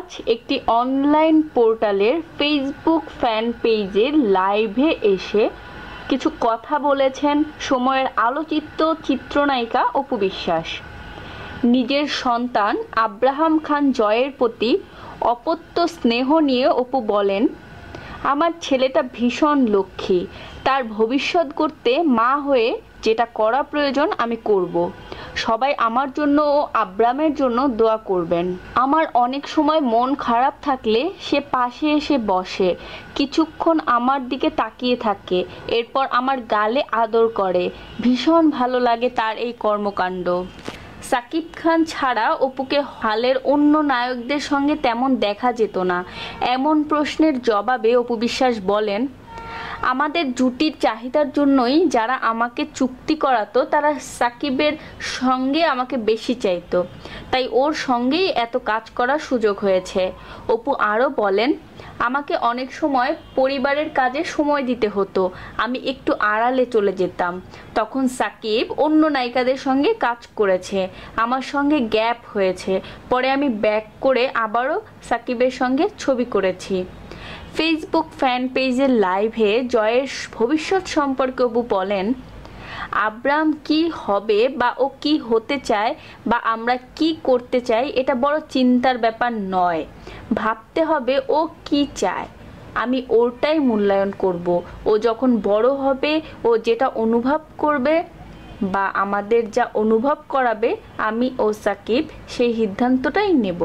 আজ একটি অনলাইন পোর্টালের ফেসবুক ফ্যান পেজে লাইভে এসে কিছু কথা বলেছেন সময়ের আলোচিত চিত্রনায়িকা অপু বিশ্বাস। নিজের সন্তান আব্রাহাম খান জয়ের প্রতি অপত্য স্নেহ নিয়ে অপু বলেন, আমার ছেলেটা ভীষণ লক্ষ্মী, তার ভবিষ্যৎ করতে মা হয়ে যেটা করা প্রয়োজন আমি করব। সবাই আমার জন্য ও আব্রামের জন্য দোয়া করবেন। আমার অনেক সময় মন খারাপ থাকলে সে পাশে এসে বসে, কিছুক্ষণ আমার দিকে তাকিয়ে থাকে, এরপর আমার গালে আদর করে। ভীষণ ভালো লাগে তার এই কর্মকাণ্ড। সাকিব খান ছাড়া অপুকে হালের অন্য নায়কদের সঙ্গে তেমন দেখা যেত না। এমন প্রশ্নের জবাবে অপু বিশ্বাস বলেন, আমাদের জুটির চাহিদার জন্যই যারা আমাকে চুক্তি করাতো তারা সাকিবের সঙ্গে আমাকে বেশি চাইতো, তাই ওর সঙ্গেই এত কাজ করার সুযোগ হয়েছে। অপু আরও বলেন, আমাকে অনেক সময় পরিবারের কাজে সময় দিতে হতো, আমি একটু আড়ালে চলে যেতাম। তখন সাকিব অন্য নায়িকাদের সঙ্গে কাজ করেছে, আমার সঙ্গে গ্যাপ হয়েছে, পরে আমি ব্যাক করে আবারও সাকিবের সঙ্গে ছবি করেছি। ফেসবুক ফ্যান পেজের লাইভে জয়ের ভবিষ্যৎ সম্পর্কে অপু বলেন, আব্রাম কি হবে বা ও কি হতে চায় বা আমরা কি করতে চাই এটা বড় চিন্তার ব্যাপার নয়, ভাবতে হবে ও কি চায়, আমি ওরটাই মূল্যায়ন করব। ও যখন বড় হবে ও যেটা অনুভব করবে বা আমাদের যা অনুভব করাবে আমি ও সাকিব সেই সিদ্ধান্তটাই নেব।